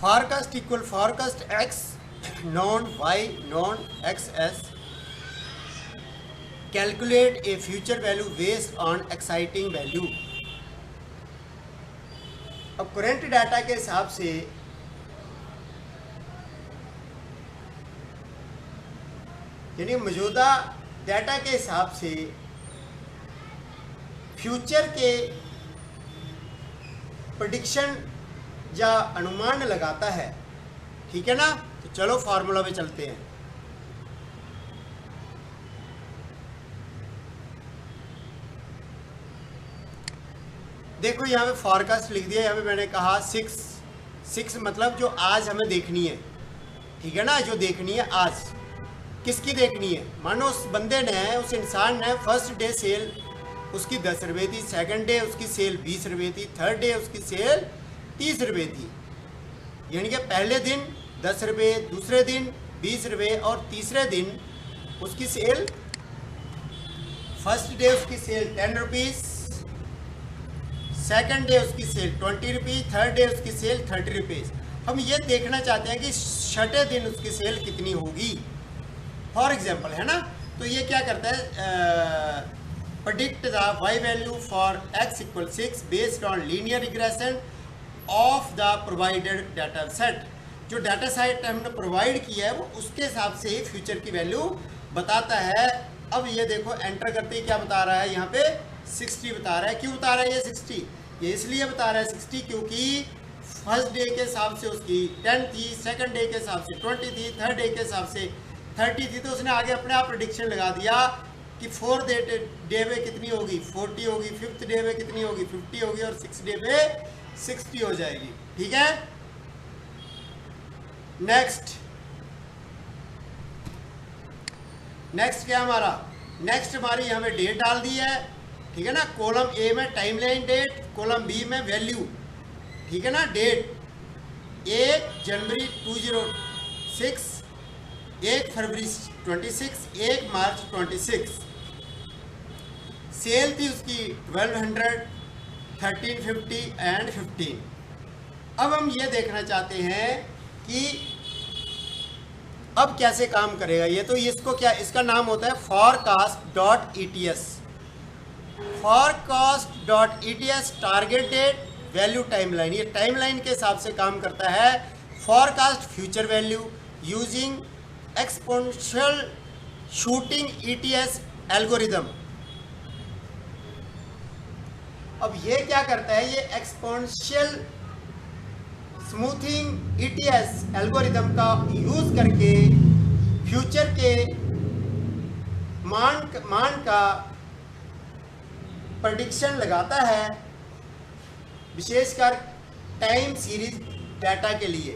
forecast equal forecast x known y known xs. Calculate a future value based on exciting value. अब current data के हिसाब से यानी मौजूदा डाटा के हिसाब से फ्यूचर के प्रेडिक्शन या अनुमान लगाता है। ठीक है ना। तो चलो फार्मूला पे चलते हैं। देखो यहाँ पे फॉरकास्ट लिख दिया। यहाँ पे मैंने कहा सिक्स मतलब जो आज हमें देखनी है। ठीक है ना, जो देखनी है आज। किसकी देखनी है? मानो उस बंदे ने, उस इंसान ने फर्स्ट डे सेल उसकी 10 रुपये थी, सेकंड डे उसकी सेल 20 रुपये थी, थर्ड डे उसकी सेल 30 रुपये थी। यानी कि पहले दिन 10 रुपये, दूसरे दिन 20 रुपये और तीसरे दिन उसकी सेल, फर्स्ट डे उसकी सेल 10 रुपीज़, सेकंड डे उसकी सेल 20 रुपीज़, थर्ड डे उसकी सेल 30 रुपीज़। हम ये देखना चाहते हैं कि छठे दिन उसकी सेल कितनी होगी, फॉर एग्जाम्पल, है ना। तो ये क्या करता है, predict the y value for x equal 6 based on linear regression of the provided data set। जो डाटा सेट हमने प्रोवाइड किया है वो उसके हिसाब से ही फ्यूचर की वैल्यू बताता है। अब ये देखो एंटर करते ही क्या बता रहा है, यहाँ पे 60 बता रहा है। क्यों बता रहा है ये 60? ये इसलिए बता रहा है 60 क्योंकि फर्स्ट डे के हिसाब से उसकी 10 थी, सेकंड डे के हिसाब से 20 थी, थर्ड डे के हिसाब से 30 थी। तो उसने आगे अपने आप प्रेडिक्शन लगा दिया कि फोर्थ डे पे कितनी होगी, 40 होगी, फिफ्थ डे पे कितनी होगी, 50 होगी और सिक्स डे पे 60 हो जाएगी। ठीक है। नेक्स्ट क्या हमारा, नेक्स्ट हमारी यहाँ पे डेट डाल दी है। ठीक है ना। कॉलम ए में टाइमलाइन डेट, कॉलम बी में वैल्यू। ठीक है ना। डेट 1 जनवरी 2006, 1 फरवरी 26, 1 मार्च 26। सेल थी उसकी 1200, 1350 एंड 15। अब हम ये देखना चाहते हैं कि अब कैसे काम करेगा ये। तो इसको क्या, इसका नाम होता है forecast.ets। forecast.ets target date value timeline. ये टाइमलाइन के हिसाब से काम करता है। Forecast future value using exponential smoothing ETS algorithm. अब ये क्या करता है, ये एक्सपोनेंशियल स्मूथिंग ईटीएस एल्गोरिदम का यूज करके फ्यूचर के मान का प्रेडिक्शन लगाता है, विशेषकर टाइम सीरीज डाटा के लिए।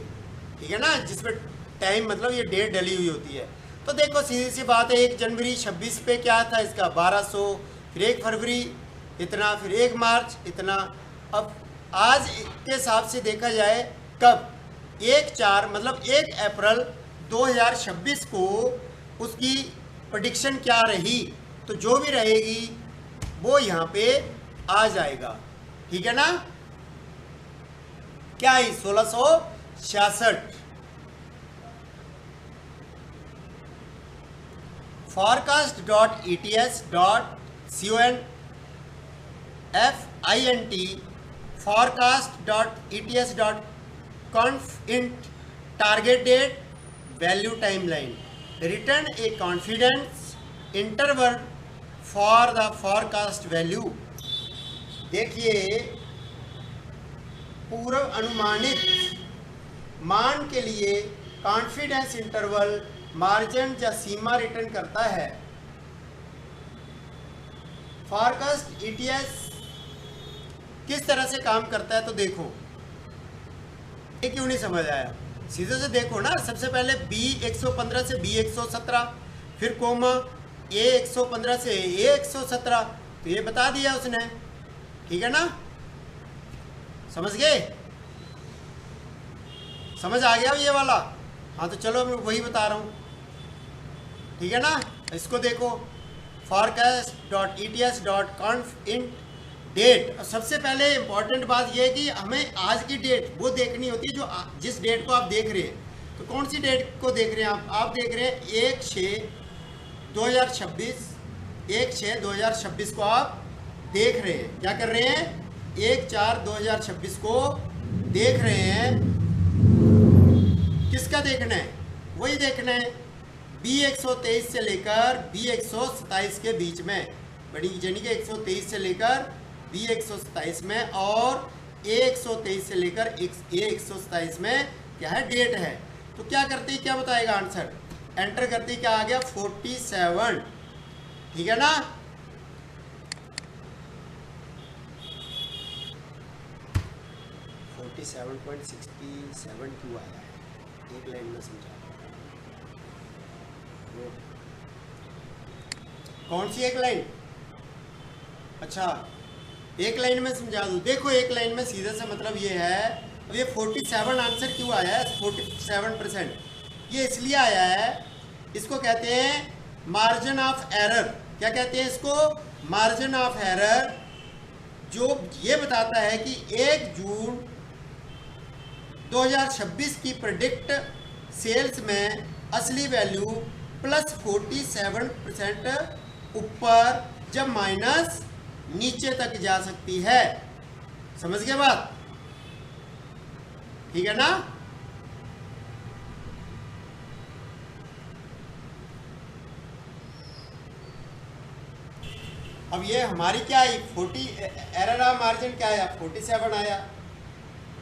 ठीक है ना, जिसमें टाइम मतलब ये डेट डली हुई होती है। तो देखो सीधी सी बात है, 1 जनवरी 26 पे क्या था इसका 1200, फिर 1 फरवरी इतना, फिर 1 मार्च इतना। अब आज के हिसाब से देखा जाए कब, 1/4 मतलब 1 अप्रैल 2026 को उसकी प्रेडिक्शन क्या रही, तो जो भी रहेगी वो यहाँ पे आ जाएगा। ठीक है ना। क्या है 1666। forecast.ets.conf forecast.ets.conf target date value timeline return a confidence interval for the forecast value। देखिए पूर्व अनुमानित मान के लिए कॉन्फिडेंस इंटरवल मार्जिन या सीमा रिटर्न करता है। फॉरकास्ट ईटीएस किस तरह से काम करता है, तो देखो ये क्यों नहीं समझ आया, सीधे से देखो ना। सबसे पहले B115 से B117, फिर कोमा A115 से A117, तो ये बता दिया उसने। ठीक है ना, समझ गए, समझ आ गया ये वाला। हाँ तो चलो मैं वही बता रहा हूँ। ठीक है ना, इसको देखो forecast.ets.conf डेट, सबसे पहले इंपॉर्टेंट बात यह है कि हमें आज की डेट वो देखनी होती है जो जिस डेट को आप देख रहे हैं। तो कौन सी डेट को देख रहे हैं आप देख रहे हैं 1/6/2026, 1/6/2026 को आप देख रहे हैं। क्या कर रहे हैं? 1/4/2026 को देख रहे हैं। किसका देखना है? वही देखना है B123 से लेकर B127 के बीच में, बड़ी यानी कि 123 से लेकर B127 में और A123 से लेकर A127 में क्या है? डेट है। तो क्या करते ही क्या बताएगा आंसर? एंटर करते ही क्या आ गया? 47। ठीक है ना? $47.67 क्यों आया है? एक लाइन में समझा। कौन सी एक लाइन? अच्छा, एक लाइन में समझा दूँ। देखो एक लाइन में सीधे से मतलब ये है, अब ये 47 आंसर क्यों आया है? 47% ये इसलिए आया है, इसको कहते हैं मार्जिन ऑफ एरर। क्या कहते हैं इसको? मार्जिन ऑफ एरर, जो ये बताता है कि 1 जून 2026 की प्रेडिक्ट सेल्स में असली वैल्यू प्लस 47% ऊपर जब माइनस नीचे तक जा सकती है। समझ गए बात? ठीक है ना? अब ये हमारी क्या आई? 40 एरर ऑफ मार्जिन क्या आया? 47 आया।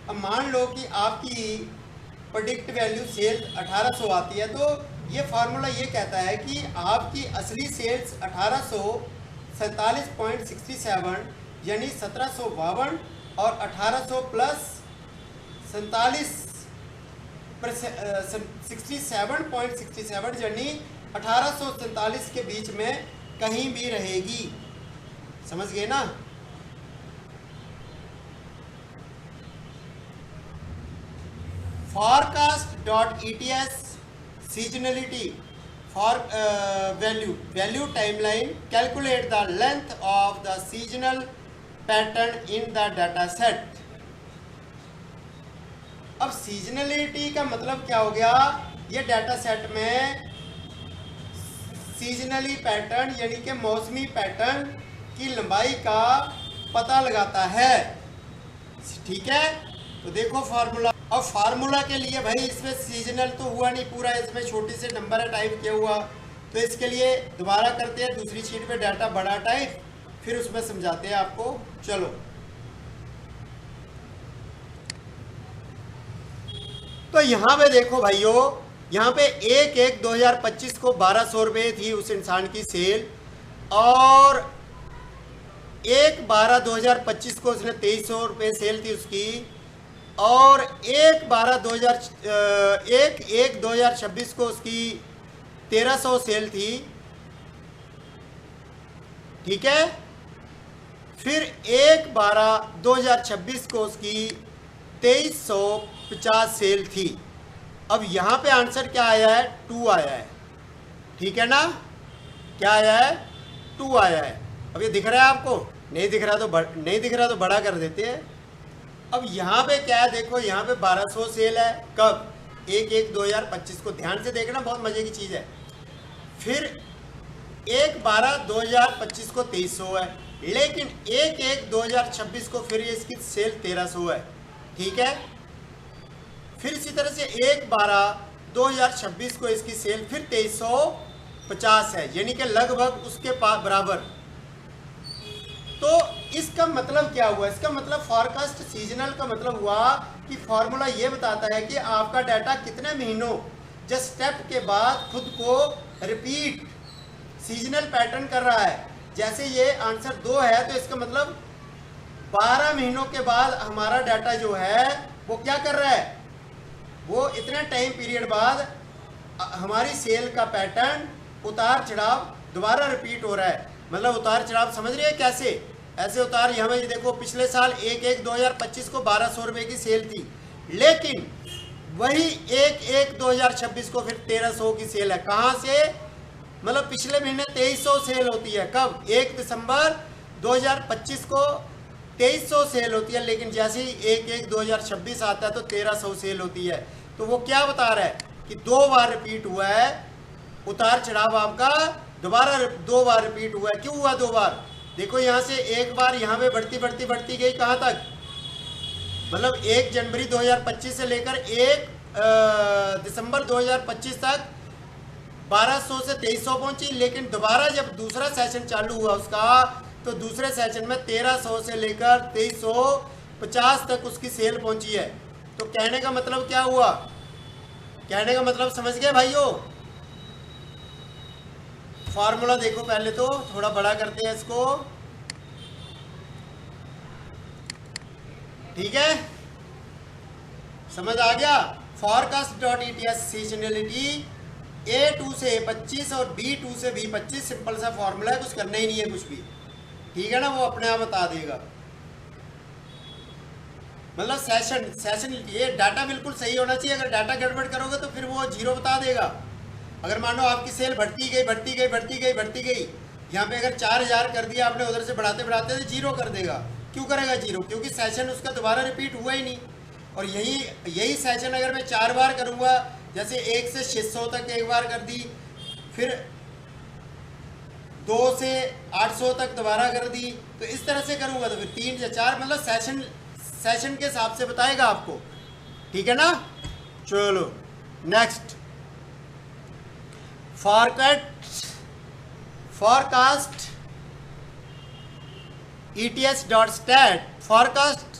अब मान लो कि आपकी प्रेडिक्ट वैल्यू सेल 1800 आती है, तो ये फार्मूला ये कहता है कि आपकी असली सेल्स 1847.67 यानी 1752 और 1800 प्लस 67.67 यानी 1847 के बीच में कहीं भी रहेगी। समझ गए ना? forecast.ets seasonality for value timeline calculate the length of the seasonal pattern in the data set। अब सीजनलिटी का मतलब क्या हो गया? ये डाटा सेट में सीजनली पैटर्न यानी कि मौसमी पैटर्न की लंबाई का पता लगाता है। ठीक है? तो देखो फार्मूला, और फार्मूला के लिए भाई इसमें सीजनल तो हुआ नहीं पूरा, इसमें छोटी से नंबर है टाइप किया हुआ, तो इसके लिए दोबारा करते हैं दूसरी शीट पे डाटा बड़ा टाइप, फिर उसमें समझाते हैं आपको। चलो तो यहाँ पे देखो भाइयों, यहाँ पे 1/1/2025 को 1200 रुपये थी उस इंसान की सेल, और 1/12/2025 को उसने 2300 रुपये सेल थी उसकी, और 1/1/2026 को उसकी 1300 सेल थी। ठीक है? फिर 1/12/2026 को उसकी 2350 सेल थी। अब यहाँ पे आंसर क्या आया है? 2 आया है। ठीक है ना? क्या आया है? 2 आया है। अब ये दिख रहा है आपको? नहीं दिख रहा तो बड़ा कर देते हैं। अब यहाँ पे क्या है? देखो यहाँ पे 1200 सेल है। कब? 1/1/2025 को ध्यान से देखना, बहुत मजे की चीज़ है। फिर 1/12/2025 को 2300 है, लेकिन 1/1/2026 को फिर इसकी सेल 1300 है। ठीक है? फिर इसी तरह से 1/12/2026 को इसकी सेल फिर 2350 है, यानी कि लगभग उसके बराबर। तो इसका मतलब क्या हुआ? इसका मतलब फॉरकास्ट सीजनल का मतलब हुआ कि फॉर्मूला ये बताता है कि आपका डाटा कितने महीनों जस्ट स्टेप के बाद खुद को रिपीट सीजनल पैटर्न कर रहा है। जैसे ये आंसर 2 है, तो इसका मतलब 12 महीनों के बाद हमारा डाटा जो है वो क्या कर रहा है? वो इतने टाइम पीरियड बाद हमारी सेल का पैटर्न उतार चढ़ाव दोबारा रिपीट हो रहा है। मतलब उतार चढ़ाव समझ रहे हैं कैसे? ऐसे उतार, यहाँ पे देखो पिछले साल 1/1/2025 को 1200 रुपये की सेल थी, लेकिन वही 1/1/2026 को फिर 1300 की सेल है। कहाँ से? मतलब पिछले महीने 2300 सेल होती है। कब? 1 दिसंबर 2025 को 2300 सेल होती है, लेकिन जैसे ही 1/1/2026 आता है तो 1300 सेल होती है। तो वो क्या बता रहा है कि 2 बार रिपीट हुआ है, उतार चढ़ाव आपका दोबारा 2 बार रिपीट हुआ है। क्यों हुआ 2 बार? देखो यहाँ से एक बार यहाँ पे बढ़ती बढ़ती बढ़ती गई कहाँ तक, मतलब 1 जनवरी 2025 से लेकर 1 दिसंबर 2025 तक 1200 से 2300 पहुंची। लेकिन दोबारा जब दूसरा सेशन चालू हुआ उसका, तो दूसरे सेशन में 1300 से लेकर 2350 तक उसकी सेल पहुंची है। तो कहने का मतलब क्या हुआ? कहने का मतलब समझ गए भाइयों? फॉर्मूला देखो, पहले तो थोड़ा बड़ा करते हैं इसको, ठीक है, समझ आ गया? Forecast dot ETS seasonality A2 से A25 और B2 से B25, सिंपल सा फॉर्मूला है, कुछ करना ही नहीं है कुछ भी, ठीक है ना, वो अपने आप बता देगा। मतलब सेशन ये डाटा बिल्कुल सही होना चाहिए। अगर डाटा गड़बड़ करोगे तो फिर वो 0 बता देगा। अगर मान लो आपकी सेल बढ़ती गई बढ़ती गई बढ़ती गई बढ़ती गई, यहाँ पे अगर 4000 कर दिया आपने, उधर से बढ़ाते बढ़ाते तो 0 कर देगा। क्यों करेगा 0? क्योंकि सेशन उसका दोबारा रिपीट हुआ ही नहीं। और यही सेशन अगर मैं 4 बार करूँगा, जैसे 1 से 600 तक एक बार कर दी, फिर 2 से 800 तक दोबारा कर दी, तो इस तरह से करूँगा तो फिर 3 या 4, मतलब सेशन के हिसाब से बताएगा आपको, ठीक है ना। चलो next, forecast ets.stat forecast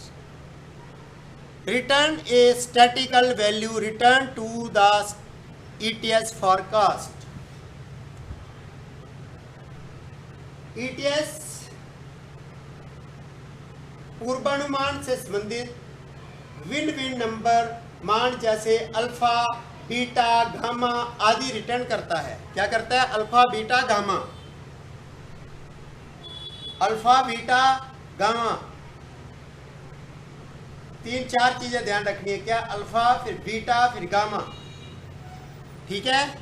return a statistical value return to the ETS forecast. ETS पूर्वानुमान से संबंधित विन नंबर मान जैसे अल्फा, बीटा, गामा आदि रिटर्न करता है। क्या करता है? Alpha, beta, gamma, alpha, beta, gamma, 3-4 चीजें ध्यान रखनी है। क्या? अल्फा, फिर बीटा, फिर गामा, ठीक है।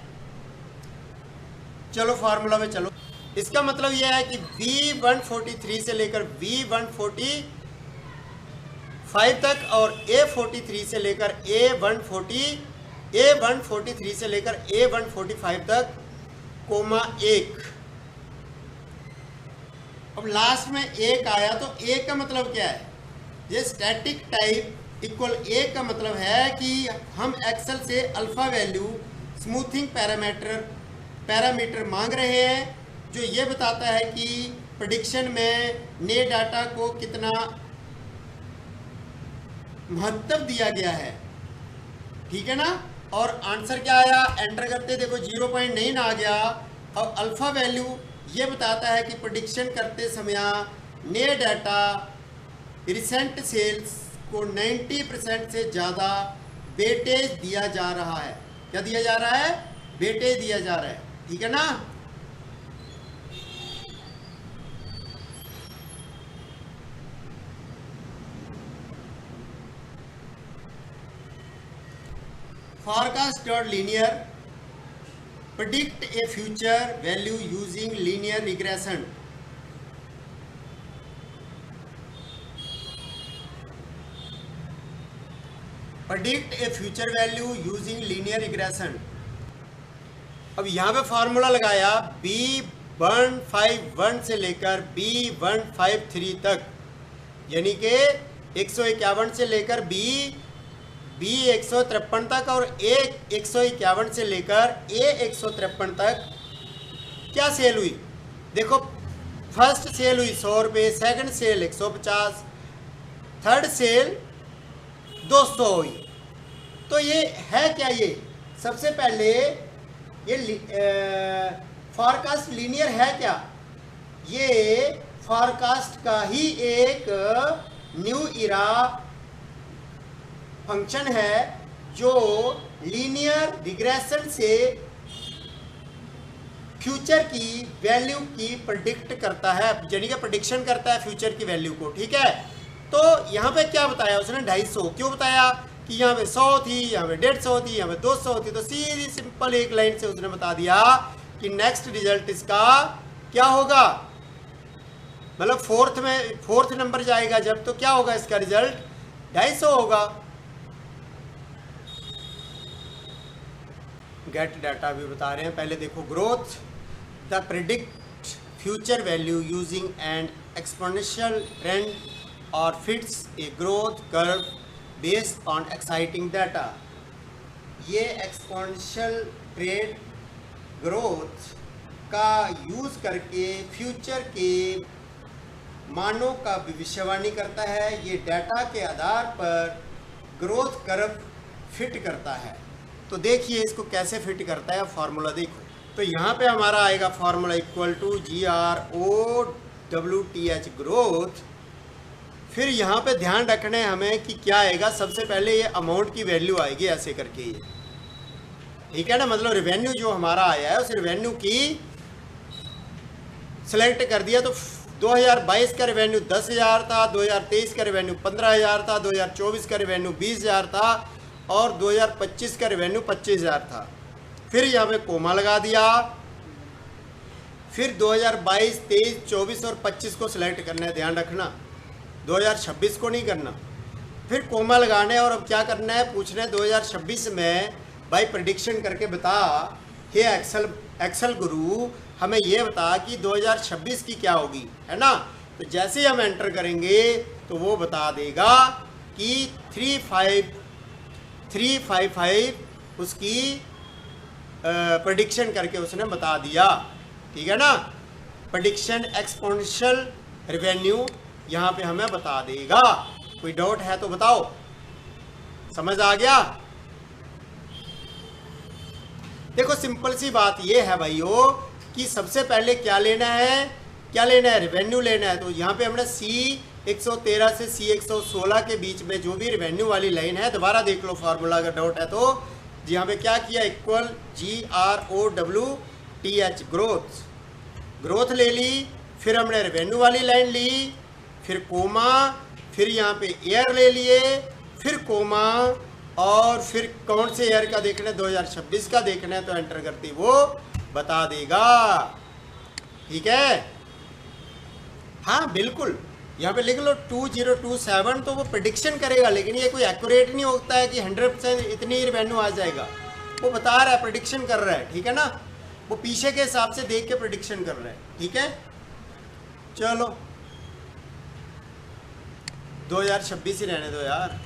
चलो फार्मूला में चलो। इसका मतलब यह है कि V143 से लेकर V145 तक और A43 से लेकर A143 से लेकर A145 तक, कोमा 1। अब लास्ट में 1 आया तो 1 का मतलब क्या है? ये स्टैटिक टाइप इक्वल 1 का मतलब है कि हम एक्सेल से अल्फा वैल्यू स्मूथिंग पैरामीटर मांग रहे हैं, जो ये बताता है कि प्रेडिक्शन में नए डाटा को कितना महत्व दिया गया है, ठीक है ना। और आंसर क्या आया? एंटर करते देखो 0.9 आ गया। और अल्फा वैल्यू ये बताता है कि प्रेडिक्शन करते समय नए डाटा रिसेंट सेल्स को 90% से ज़्यादा वेटेज दिया जा रहा है। क्या दिया जा रहा है? वेटेज दिया जा रहा है, ठीक है ना। Forecast.linear predict a future value using linear regression. Predict a future value using linear regression. अब यहाँ पे फॉर्मूला लगाया B151 से लेकर B153 तक, यानी कि 151 से लेकर B153 तक और A151 से लेकर A153 तक क्या सेल हुई? देखो, फर्स्ट सेल हुई 100 रुपये, सेकंड सेल 150, थर्ड सेल 200 हुई। तो ये है क्या? ये सबसे पहले ये फॉरकास्ट लीनियर है क्या? ये फॉरकास्ट का ही एक न्यू इरा फंक्शन है जो लीनियर रिग्रेशन से फ्यूचर की वैल्यू की प्रेडिक्ट करता है, यानी कि प्रेडिक्शन करता है फ्यूचर की वैल्यू को, ठीक है। तो यहाँ पे क्या बताया उसने? 250। क्यों बताया? कि यहाँ पे 100 थी, यहाँ पे 150 थी, यहाँ पे 200 थी। तो सीधी सिंपल एक लाइन से उसने बता दिया कि नेक्स्ट रिजल्ट इसका क्या होगा? मतलब फोर्थ नंबर जाएगा जब, तो क्या होगा इसका रिजल्ट 250 होगा। गेट डाटा भी बता रहे हैं, पहले देखो growth the predict future value using and exponential trend और fits a growth curve based on exciting data. ये एक्सपोनेंशियल ट्रेंड ग्रोथ का यूज़ करके फ्यूचर के मानों का भविष्यवाणी करता है। ये डाटा के आधार पर ग्रोथ कर्व फिट करता है। तो देखिए इसको कैसे फिट करता है, फार्मूला देखो। तो यहाँ पे हमारा आएगा formula equal to GROWTH growth. फिर यहाँ पे ध्यान रखना है हमें कि क्या आएगा, सबसे पहले ये अमाउंट की वैल्यू आएगी ऐसे करके ये, ठीक है ना। मतलब रेवेन्यू जो हमारा आया है उस रेवेन्यू की सेलेक्ट कर दिया। तो 2022 का रेवेन्यू 10,000 था, 2023 का रेवेन्यू 15,000 था, 2024 का रेवेन्यू 20,000 था और 2025 का रेवेन्यू 25,000 था। फिर यहाँ पे कोमा लगा दिया। फिर 2022, 23, 24 और 25 को सिलेक्ट करना है, ध्यान रखना 2026 को नहीं करना। फिर कोमा लगाना है और अब क्या करना है, पूछना है 2026 में भाई प्रेडिक्शन करके बता, हे एक्सेल गुरु हमें ये बता कि 2026 की क्या होगी, है ना। तो जैसे ही हम एंटर करेंगे तो वो बता देगा कि 355 उसकी प्रेडिक्शन करके उसने बता दिया, ठीक है ना। प्रेडिक्शन एक्सपोनेंशियल रेवेन्यू यहाँ पे हमें बता देगा। कोई डाउट है तो बताओ, समझ आ गया। देखो सिंपल सी बात ये है भाइयों कि सबसे पहले क्या लेना है, रेवेन्यू लेना है। तो यहाँ पे हमने C113 से C116 के बीच में जो भी रेवेन्यू वाली लाइन है, दोबारा देख लो फार्मूला, अगर डाउट है तो। यहाँ पे क्या किया, इक्वल GROWTH ग्रोथ ले ली। फिर हमने रेवेन्यू वाली लाइन ली, फिर कोमा, फिर यहाँ पे ईयर ले लिए, फिर कोमा, और फिर कौन से ईयर का देखना है, 2026 का देखना है, तो एंटर करती वो बता देगा, ठीक है। हाँ बिल्कुल, यहाँ पे लिख लो 2027, तो वो प्रेडिक्शन करेगा, लेकिन ये कोई एक्यूरेट नहीं होता है कि 100% इतनी रेवेन्यू आ जाएगा। वो बता रहा है, प्रेडिक्शन कर रहा है, ठीक है ना। वो पीछे के हिसाब से देख के प्रेडिक्शन कर रहा है, ठीक है। चलो 2026 ही रहने दो यार।